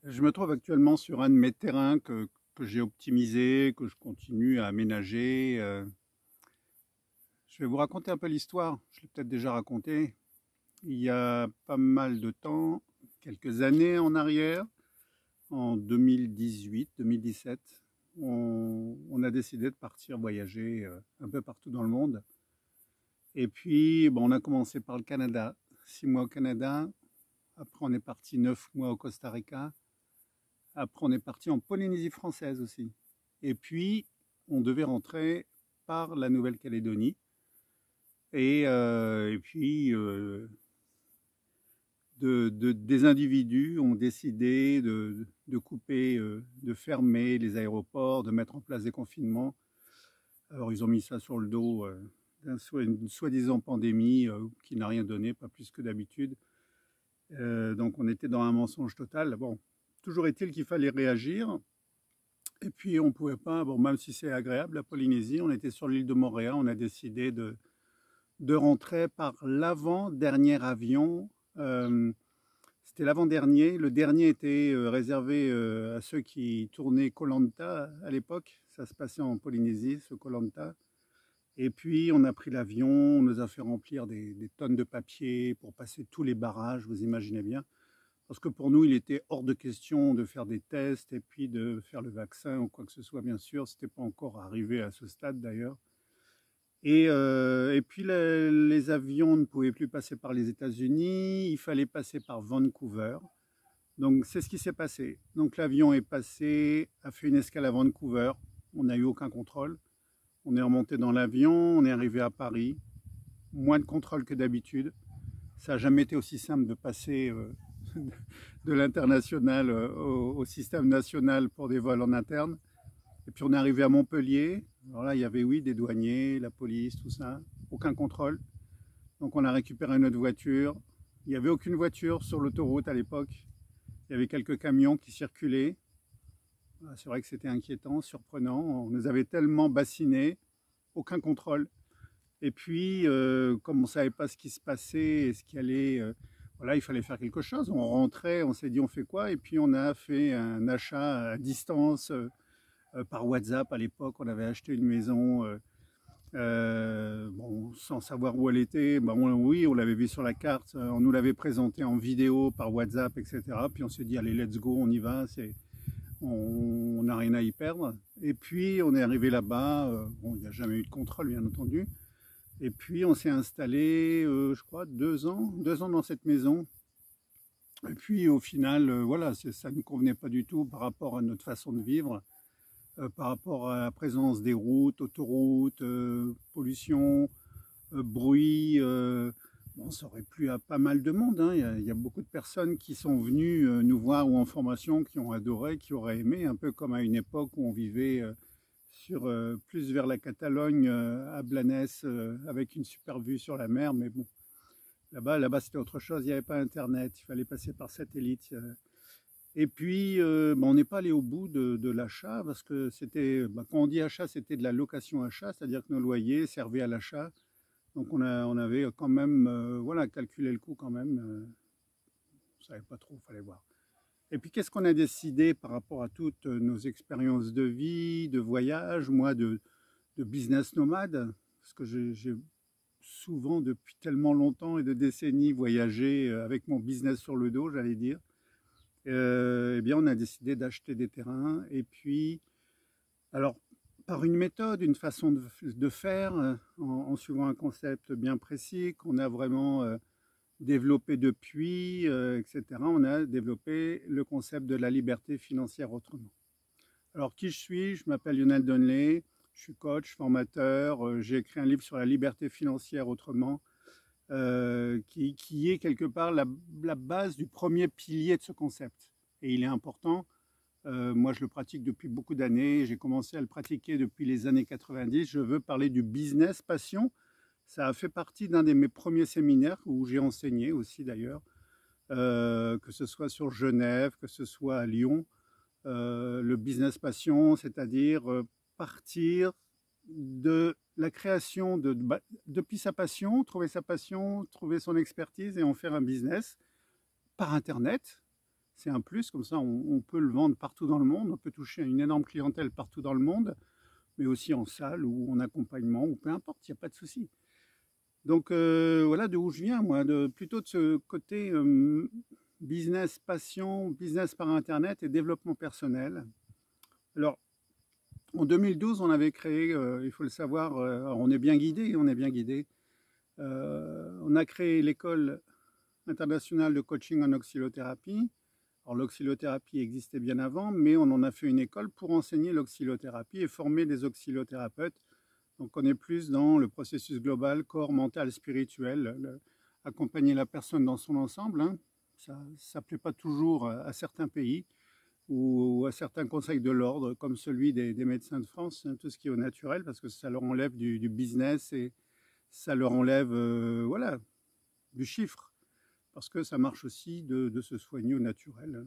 Je me trouve actuellement sur un de mes terrains que j'ai optimisé, que je continue à aménager. Je vais vous raconter un peu l'histoire. Je l'ai peut-être déjà raconté. Il y a pas mal de temps, quelques années en arrière, en 2018-2017, on a décidé de partir voyager un peu partout dans le monde. Et puis, bon, on a commencé par le Canada, 6 mois au Canada. Après, on est parti 9 mois au Costa Rica. Après, on est parti en Polynésie française aussi. Et puis, on devait rentrer par la Nouvelle-Calédonie. Et puis, des individus ont décidé de couper, de fermer les aéroports, de mettre en place des confinements. Alors, ils ont mis ça sur le dos d'une soi-disant pandémie qui n'a rien donné, pas plus que d'habitude. Donc, on était dans un mensonge total. Bon, toujours est-il qu'il fallait réagir. Et puis on ne pouvait pas, bon, même si c'est agréable, la Polynésie, on était sur l'île de Mooréa, on a décidé de rentrer par l'avant-dernier avion. C'était l'avant-dernier, le dernier était réservé à ceux qui tournaient koh à l'époque, ça se passait en Polynésie, ce koh. Et puis on a pris l'avion, on nous a fait remplir des tonnes de papier pour passer tous les barrages, vous imaginez bien. Parce que pour nous, il était hors de question de faire des tests et puis de faire le vaccin ou quoi que ce soit, bien sûr. Ce n'était pas encore arrivé à ce stade d'ailleurs. Et puis les avions ne pouvaient plus passer par les États-Unis, il fallait passer par Vancouver. Donc c'est ce qui s'est passé. Donc l'avion est passé, a fait une escale à Vancouver, on n'a eu aucun contrôle. On est remonté dans l'avion, on est arrivé à Paris, moins de contrôle que d'habitude. Ça n'a jamais été aussi simple de passer de l'international au système national pour des vols en interne. Et puis on est arrivé à Montpellier. Alors là, il y avait, oui, des douaniers, la police, tout ça. Aucun contrôle. Donc on a récupéré notre voiture. Il n'y avait aucune voiture sur l'autoroute à l'époque. Il y avait quelques camions qui circulaient. C'est vrai que c'était inquiétant, surprenant. On nous avait tellement bassinés. Aucun contrôle. Et puis, comme on ne savait pas ce qui se passait et ce qui allait... voilà, il fallait faire quelque chose. On rentrait, on s'est dit on fait quoi? Et puis on a fait un achat à distance par WhatsApp. À l'époque, on avait acheté une maison bon, sans savoir où elle était. Bon, oui, on l'avait vu sur la carte. On nous l'avait présenté en vidéo par WhatsApp, etc. Puis on s'est dit allez, let's go, on y va. On n'a rien à y perdre. Et puis on est arrivé là-bas. Bon, il n'y a jamais eu de contrôle, bien entendu. Et puis on s'est installé, je crois, 2 ans dans cette maison. Et puis au final, voilà, ça ne nous convenait pas du tout par rapport à notre façon de vivre, par rapport à la présence des routes, autoroutes, pollution, bruit. Bon, ça aurait plu à pas mal de monde, hein. Il y a beaucoup de personnes qui sont venues nous voir ou en formation, qui ont adoré, qui auraient aimé, un peu comme à une époque où on vivait plus vers la Catalogne, à Blanes, avec une super vue sur la mer. Mais bon, là-bas c'était autre chose, il n'y avait pas Internet, il fallait passer par satellite. Et puis, on n'est pas allé au bout de l'achat, parce que c'était, quand on dit achat, c'était de la location-achat, c'est-à-dire que nos loyers servaient à l'achat. Donc on avait quand même, voilà, calculé le coût quand même. On ne savait pas trop, il fallait voir. Et puis, qu'est-ce qu'on a décidé par rapport à toutes nos expériences de vie, de voyage, moi, de business nomade, parce que j'ai souvent, depuis tellement longtemps et de décennies, voyagé avec mon business sur le dos, j'allais dire. Eh bien, on a décidé d'acheter des terrains. Et puis, alors, par une méthode, une façon de faire, en suivant un concept bien précis, qu'on a vraiment développé depuis, etc., on a développé le concept de la liberté financière autrement. Alors, qui je suis? Je m'appelle Lionel Donnelly, je suis coach, formateur, j'ai écrit un livre sur la liberté financière autrement, qui est quelque part la base du premier pilier de ce concept. Et il est important. Moi, je le pratique depuis beaucoup d'années. J'ai commencé à le pratiquer depuis les années 90. Je veux parler du business passion. Ça a fait partie d'un de mes premiers séminaires où j'ai enseigné aussi d'ailleurs, que ce soit sur Genève, que ce soit à Lyon. Le business passion, c'est-à-dire partir de la création depuis sa passion, trouver son expertise et en faire un business par Internet. c'est un plus, comme ça on peut le vendre partout dans le monde, on peut toucher une énorme clientèle partout dans le monde, mais aussi en salle ou en accompagnement, ou peu importe, il n'y a pas de souci. Donc voilà d'où je viens, moi, plutôt de ce côté business passion, business par Internet et développement personnel. Alors, en 2012, on avait créé, il faut le savoir, on est bien guidé, on est bien guidé. On a créé l'école internationale de coaching en oscillothérapie. Alors l'oscillothérapie existait bien avant, mais on en a fait une école pour enseigner l'oscillothérapie et former des oscillothérapeutes. Donc on est plus dans le processus global, corps, mental, spirituel, accompagner la personne dans son ensemble. Hein. Ça ne plaît pas toujours à certains pays ou à certains conseils de l'ordre, comme celui des médecins de France, hein, tout ce qui est au naturel, parce que ça leur enlève du business et ça leur enlève voilà, du chiffre, parce que ça marche aussi de se soigner au naturel.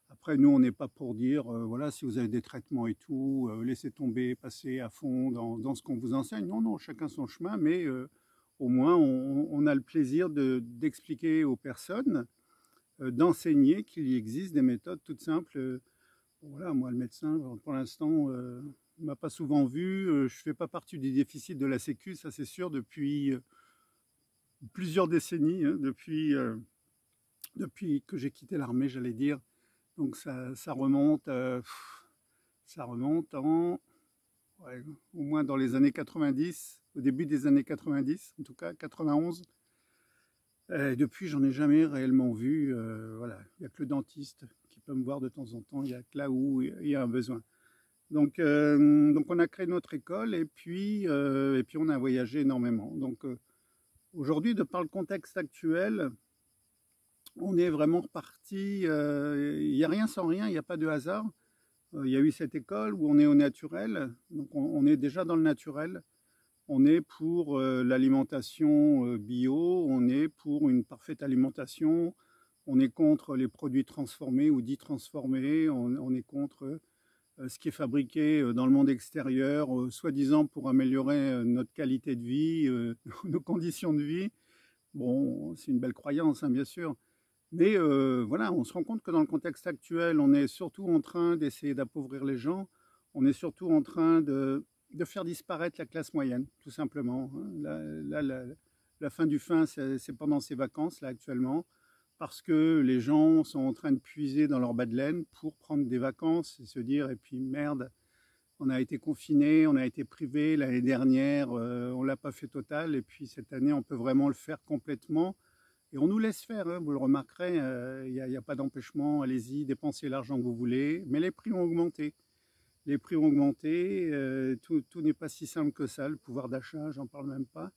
Après, nous, on n'est pas pour dire, voilà, si vous avez des traitements et tout, laissez tomber, passez à fond dans ce qu'on vous enseigne. Non, non, chacun son chemin, mais au moins, on a le plaisir d'expliquer aux personnes, d'enseigner qu'il existe des méthodes toutes simples. Voilà, moi, le médecin, pour l'instant, ne m'a pas souvent vu. Je ne fais pas partie du déficit de la Sécu, ça c'est sûr, depuis plusieurs décennies, hein, depuis que j'ai quitté l'armée, j'allais dire. Donc ça remonte ouais, au moins dans les années 90, au début des années 90, en tout cas 91. Et depuis, j'en ai jamais réellement vu. Voilà, il n'y a que le dentiste qui peut me voir de temps en temps. Il n'y a que là où il y a un besoin. Donc on a créé notre école et puis on a voyagé énormément. Donc aujourd'hui, de par le contexte actuel, on est vraiment reparti. Il n'y a rien sans rien, il n'y a pas de hasard. Il y a eu cette école où on est au naturel, donc on est déjà dans le naturel. On est pour l'alimentation bio, on est pour une parfaite alimentation, on est contre les produits transformés ou dits transformés, on est contre ce qui est fabriqué dans le monde extérieur, soi-disant pour améliorer notre qualité de vie, nos conditions de vie. Bon, c'est une belle croyance, hein, bien sûr. Mais voilà, on se rend compte que dans le contexte actuel, on est surtout en train d'essayer d'appauvrir les gens. On est surtout en train de faire disparaître la classe moyenne, tout simplement. La fin du fin, c'est pendant ces vacances, là, actuellement, parce que les gens sont en train de puiser dans leur bas de laine pour prendre des vacances et se dire, et puis merde, on a été confinés, on a été privés l'année dernière, on ne l'a pas fait total, et puis cette année, on peut vraiment le faire complètement. Et on nous laisse faire, hein, vous le remarquerez, il n'y a pas d'empêchement, allez-y, dépensez l'argent que vous voulez, mais les prix ont augmenté. Les prix ont augmenté, tout n'est pas si simple que ça, le pouvoir d'achat, j'en parle même pas.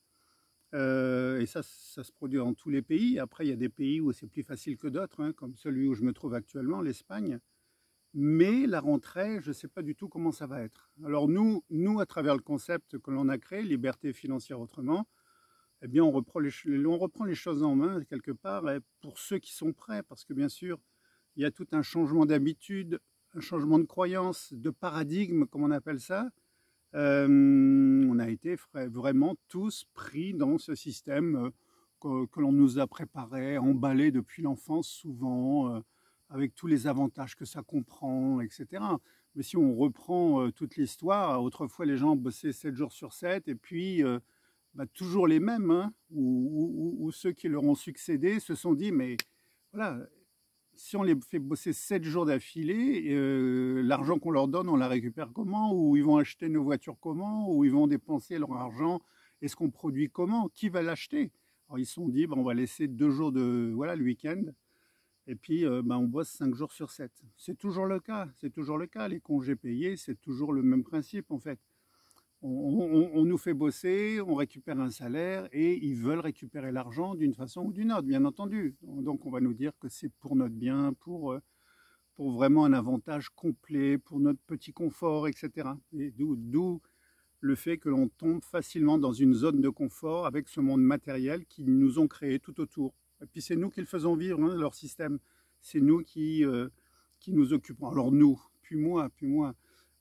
Et ça se produit dans tous les pays. Après, il y a des pays où c'est plus facile que d'autres, hein, comme celui où je me trouve actuellement, l'Espagne. Mais la rentrée, je ne sais pas du tout comment ça va être. Alors nous, à travers le concept que l'on a créé, Liberté financière autrement, eh bien, on reprend les choses en main quelque part pour ceux qui sont prêts, parce que bien sûr, il y a tout un changement d'habitude, un changement de croyance, de paradigme, comme on appelle ça. On a été vraiment tous pris dans ce système que l'on nous a préparé, emballé depuis l'enfance souvent, avec tous les avantages que ça comprend, etc. Mais si on reprend toute l'histoire, autrefois les gens bossaient 7 jours sur 7, et puis toujours les mêmes, hein, ou ceux qui leur ont succédé se sont dit, mais voilà, si on les fait bosser 7 jours d'affilée, l'argent qu'on leur donne, on la récupère comment? Ou ils vont acheter nos voitures comment? Ou ils vont dépenser leur argent? Est-ce qu'on produit comment? Qui va l'acheter? Alors ils se sont dit, on va laisser 2 jours de, voilà, le week-end, et puis on bosse 5 jours sur 7. C'est toujours le cas, c'est toujours le cas. Les congés payés, c'est toujours le même principe en fait. On nous fait bosser, on récupère un salaire et ils veulent récupérer l'argent d'une façon ou d'une autre, bien entendu. Donc on va nous dire que c'est pour notre bien, pour vraiment un avantage complet, pour notre petit confort, etc. Et d'où le fait que l'on tombe facilement dans une zone de confort avec ce monde matériel qu'ils nous ont créé tout autour. Et puis c'est nous qui le faisons vivre, hein, leur système. C'est nous qui nous occupons. Alors nous, puis moi.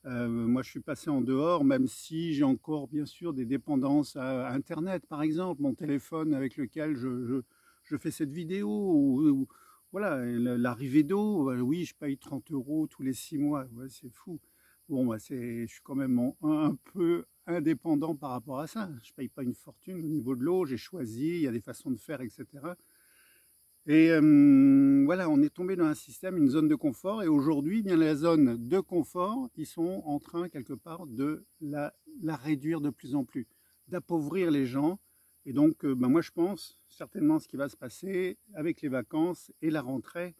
Moi, je suis passé en dehors, même si j'ai encore, bien sûr, des dépendances à Internet, par exemple, mon téléphone avec lequel je fais cette vidéo, ou voilà, l'arrivée d'eau, oui, je paye 30 € tous les 6 mois, ouais, c'est fou. Bon, bah, je suis quand même un peu indépendant par rapport à ça. Je paye pas une fortune au niveau de l'eau, j'ai choisi, il y a des façons de faire, etc. Et voilà, on est tombé dans un système, une zone de confort, et aujourd'hui, bien la zone de confort, ils sont en train quelque part de la réduire de plus en plus, d'appauvrir les gens. Et donc, ben moi je pense certainement ce qui va se passer avec les vacances et la rentrée,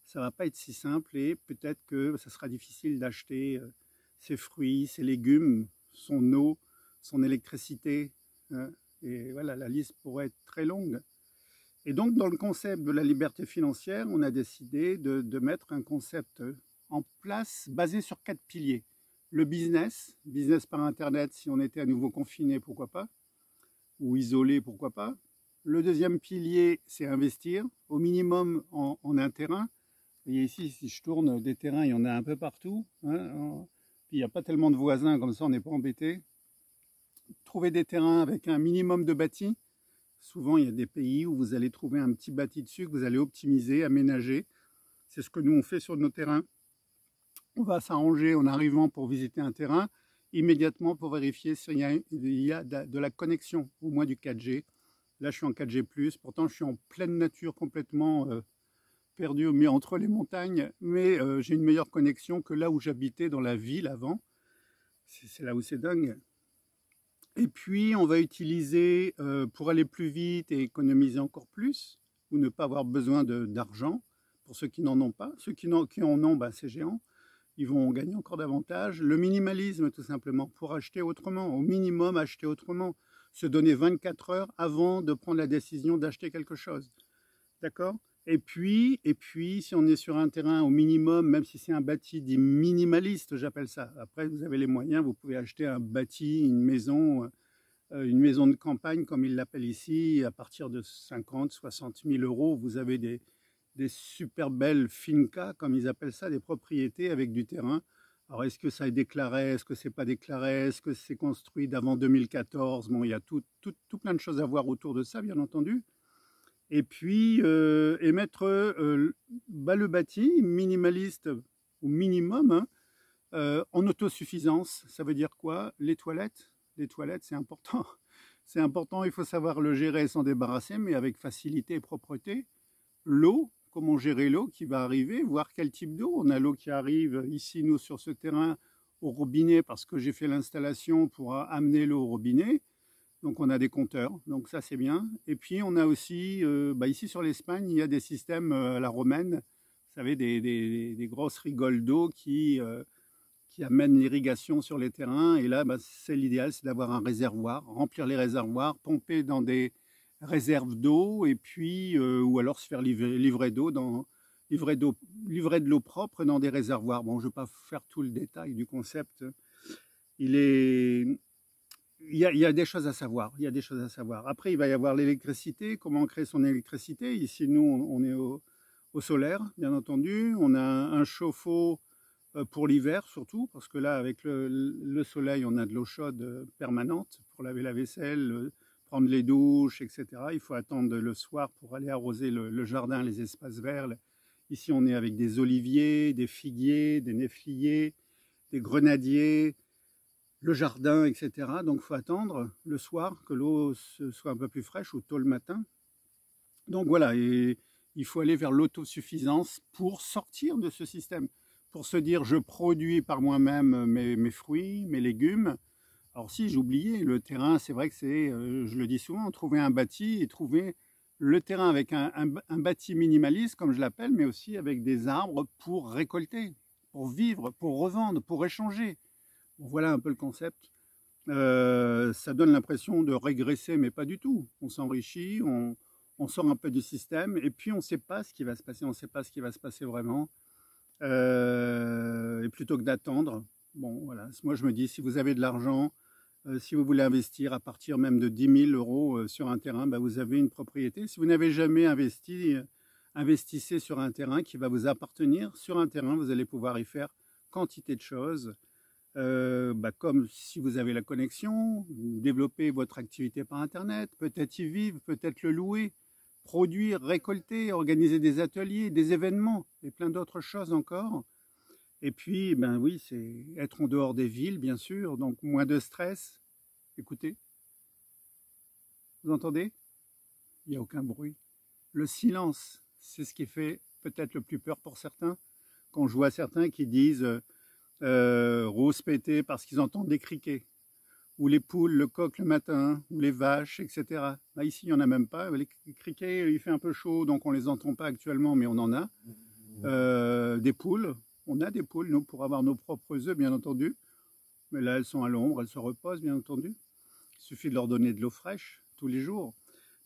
ça va pas être si simple, et peut-être que ça sera difficile d'acheter ses fruits, ses légumes, son eau, son électricité, hein. Et voilà, la liste pourrait être très longue. Et donc, dans le concept de la liberté financière, on a décidé de mettre un concept en place basé sur 4 piliers. Le business, business par Internet, si on était à nouveau confiné, pourquoi pas, ou isolé, pourquoi pas. Le deuxième pilier, c'est investir, au minimum en un terrain. Vous voyez ici, si je tourne des terrains, il y en a un peu partout, hein. Puis il n'y a pas tellement de voisins, comme ça on n'est pas embêté. Trouver des terrains avec un minimum de bâti. Souvent, il y a des pays où vous allez trouver un petit bâti dessus que vous allez optimiser, aménager. C'est ce que nous on fait sur nos terrains. On va s'arranger en arrivant pour visiter un terrain, immédiatement pour vérifier s'il y a de la connexion, au moins du 4G. Là, je suis en 4G+, pourtant je suis en pleine nature complètement perdu entre les montagnes, mais j'ai une meilleure connexion que là où j'habitais dans la ville avant. C'est là où c'est dingue. Et puis, on va utiliser, pour aller plus vite et économiser encore plus, ou ne pas avoir besoin d'argent, pour ceux qui n'en ont pas. Ceux qui en ont, bah, c'est géant, ils vont gagner encore davantage. Le minimalisme, tout simplement, pour acheter autrement, au minimum acheter autrement. Se donner 24 heures avant de prendre la décision d'acheter quelque chose. D'accord ? Et puis, si on est sur un terrain au minimum, même si c'est un bâti dit minimaliste, j'appelle ça. Après, vous avez les moyens, vous pouvez acheter un bâti, une maison de campagne, comme ils l'appellent ici, à partir de 50, 60 000 €. Vous avez des super belles fincas, comme ils appellent ça, des propriétés avec du terrain. Alors, est-ce que ça est déclaré? Est-ce que c'est pas déclaré? Est-ce que c'est construit d'avant 2014? Bon, il y a tout plein de choses à voir autour de ça, bien entendu. Et puis, mettre le bâti minimaliste au minimum, hein, en autosuffisance. Ça veut dire quoi? Les toilettes, c'est important. C'est important, il faut savoir le gérer et s'en débarrasser, mais avec facilité et propreté. L'eau, comment gérer l'eau qui va arriver, voir quel type d'eau. On a l'eau qui arrive ici, nous, sur ce terrain, au robinet, parce que j'ai fait l'installation pour amener l'eau au robinet. Donc on a des compteurs, donc ça c'est bien. Et puis on a aussi, ici sur l'Espagne, il y a des systèmes à la romaine, vous savez, des grosses rigoles d'eau qui amènent l'irrigation sur les terrains. Et là, c'est l'idéal, c'est d'avoir un réservoir, remplir les réservoirs, pomper dans des réserves d'eau, et puis, ou alors se faire livrer de l'eau propre dans des réservoirs. Bon, je ne vais pas faire tout le détail du concept. Il y a des choses à savoir. Après, il va y avoir l'électricité, comment créer son électricité. Ici, nous, on est au solaire, bien entendu. On a un chauffe-eau pour l'hiver, surtout, parce que là, avec le soleil, on a de l'eau chaude permanente pour laver la vaisselle, prendre les douches, etc. Il faut attendre le soir pour aller arroser le jardin, les espaces verts. Ici, on est avec des oliviers, des figuiers, des néfliers, des grenadiers, le jardin, etc. Donc, il faut attendre le soir que l'eau soit un peu plus fraîche, ou tôt le matin. Donc voilà, et il faut aller vers l'autosuffisance pour sortir de ce système, pour se dire je produis par moi-même mes fruits, mes légumes. Alors si, j'ai oublié, le terrain, c'est vrai que c'est, je le dis souvent, trouver un bâti et trouver le terrain avec un bâti minimaliste, comme je l'appelle, mais aussi avec des arbres pour récolter, pour vivre, pour revendre, pour échanger. Voilà un peu le concept. Ça donne l'impression de régresser, mais pas du tout. On s'enrichit, on sort un peu du système, et puis on ne sait pas ce qui va se passer, on ne sait pas ce qui va se passer vraiment. Et plutôt que d'attendre, bon voilà, moi je me dis, si vous avez de l'argent, si vous voulez investir à partir même de 10 000 € sur un terrain, vous avez une propriété. Si vous n'avez jamais investi, investissez sur un terrain qui va vous appartenir. Sur un terrain, vous allez pouvoir y faire quantité de choses. Comme si vous avez la connexion, développer votre activité par Internet, peut-être y vivre, peut-être le louer, produire, récolter, organiser des ateliers, des événements et plein d'autres choses encore. Et puis, ben oui, c'est être en dehors des villes, bien sûr, donc moins de stress. Écoutez, vous entendez? Il n'y a aucun bruit. Le silence, c'est ce qui fait peut-être le plus peur pour certains. Quand je vois certains qui disent rose pété parce qu'ils entendent des criquets, ou les poules, le coq le matin, ou les vaches, etc. Là, ici, il n'y en a même pas. Les criquets, il fait un peu chaud, donc on ne les entend pas actuellement, mais on en a. Des poules, on a des poules, nous, pour avoir nos propres œufs, bien entendu. Mais là, elles sont à l'ombre, elles se reposent, bien entendu. Il suffit de leur donner de l'eau fraîche tous les jours.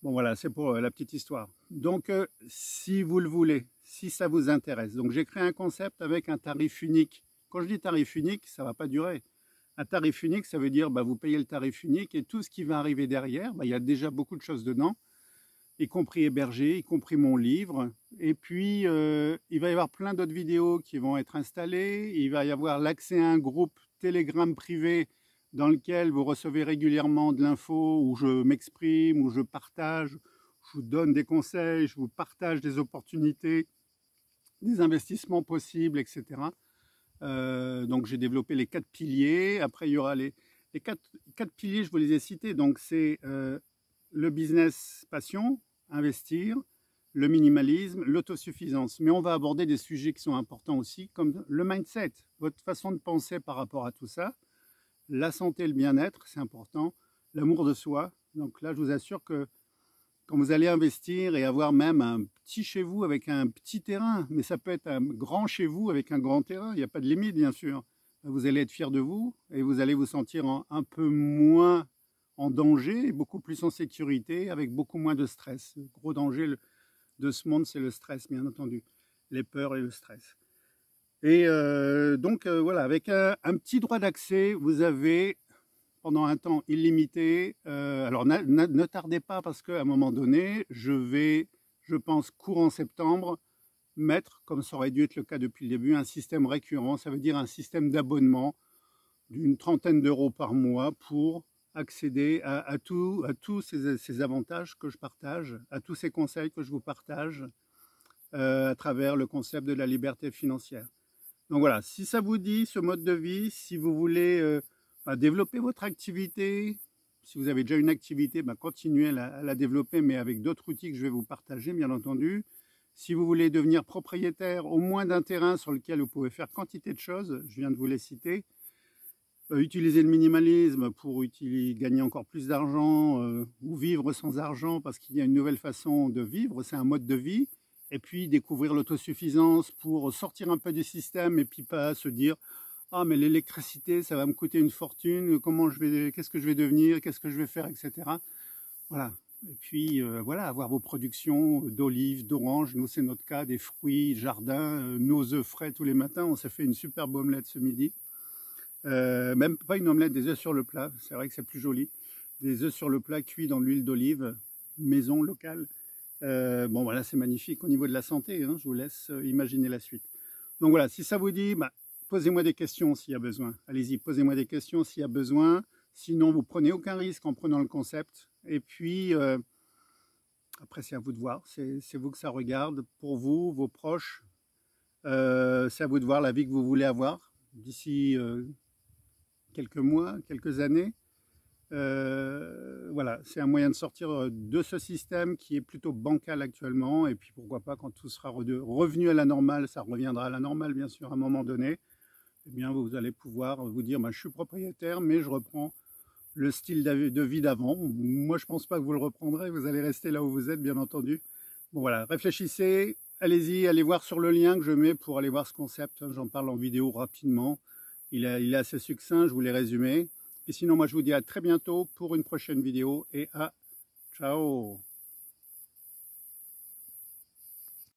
Bon, voilà, c'est pour la petite histoire. Donc, si vous le voulez, si ça vous intéresse, donc j'ai créé un concept avec un tarif unique. Quand je dis tarif unique, ça ne va pas durer. Un tarif unique, ça veut dire vous payez le tarif unique et tout ce qui va arriver derrière, il y a déjà beaucoup de choses dedans, y compris hébergé, y compris mon livre. Et puis, il va y avoir plein d'autres vidéos qui vont être installées. Il va y avoir l'accès à un groupe Telegram privé dans lequel vous recevez régulièrement de l'info, où je m'exprime, où je partage, je vous donne des conseils, je vous partage des opportunités, des investissements possibles, etc. Donc j'ai développé les 4 piliers. Après il y aura les 4 piliers, je vous les ai cités. Donc c'est le business passion, investir, le minimalisme, l'autosuffisance. Mais on va aborder des sujets qui sont importants aussi, comme le mindset, votre façon de penser par rapport à tout ça, la santé et le bien-être, c'est important, l'amour de soi. Donc là, je vous assure que quand vous allez investir et avoir même un petit chez vous avec un petit terrain, mais ça peut être un grand chez vous avec un grand terrain, il n'y a pas de limite bien sûr, vous allez être fier de vous et vous allez vous sentir un peu moins en danger et beaucoup plus en sécurité avec beaucoup moins de stress. Le gros danger de ce monde, c'est le stress, bien entendu, les peurs et le stress. Et donc voilà, avec un petit droit d'accès, vous avez pendant un temps illimité. Alors ne tardez pas parce qu'à un moment donné, je vais, je pense, courant septembre, mettre, comme ça aurait dû être le cas depuis le début, un système récurrent. Ça veut dire un système d'abonnement d'une trentaine d'euros par mois pour accéder à tous ces avantages que je partage, à tous ces conseils que je vous partage à travers le concept de la liberté financière. Donc voilà, si ça vous dit ce mode de vie, si vous voulez développer votre activité, si vous avez déjà une activité, continuez à la développer, mais avec d'autres outils que je vais vous partager, bien entendu. Si vous voulez devenir propriétaire au moins d'un terrain sur lequel vous pouvez faire quantité de choses, je viens de vous les citer, utiliser le minimalisme pour gagner encore plus d'argent ou vivre sans argent parce qu'il y a une nouvelle façon de vivre, c'est un mode de vie. Et puis découvrir l'autosuffisance pour sortir un peu du système et puis pas se dire « Ah mais l'électricité ça va me coûter une fortune, qu'est-ce que je vais devenir, qu'est-ce que je vais faire, etc. » Voilà. Et puis voilà, avoir vos productions d'olives, d'oranges, nous c'est notre cas, des fruits, jardin, nos œufs frais tous les matins, on s'est fait une superbe omelette ce midi. Même pas une omelette, des œufs sur le plat, c'est vrai que c'est plus joli. Des œufs sur le plat cuits dans l'huile d'olive, maison, locale. Bon voilà, c'est magnifique au niveau de la santé, hein, je vous laisse imaginer la suite. Donc voilà, si ça vous dit, posez-moi des questions s'il y a besoin. Allez-y, posez-moi des questions s'il y a besoin. Sinon, vous prenez aucun risque en prenant le concept. Et puis, après, c'est à vous de voir. C'est vous que ça regarde. Pour vous, vos proches, c'est à vous de voir la vie que vous voulez avoir d'ici quelques mois, quelques années. Voilà, c'est un moyen de sortir de ce système qui est plutôt bancal actuellement, et puis pourquoi pas quand tout sera revenu à la normale, ça reviendra à la normale bien sûr à un moment donné, eh bien vous allez pouvoir vous dire je suis propriétaire mais je reprends le style de vie d'avant. Moi je pense pas que vous le reprendrez, vous allez rester là où vous êtes bien entendu. Bon voilà, réfléchissez, allez-y, allez voir sur le lien que je mets pour aller voir ce concept, j'en parle en vidéo rapidement, il est assez succinct, je vous l'ai résumé. Et sinon, moi, je vous dis à très bientôt pour une prochaine vidéo et à ciao!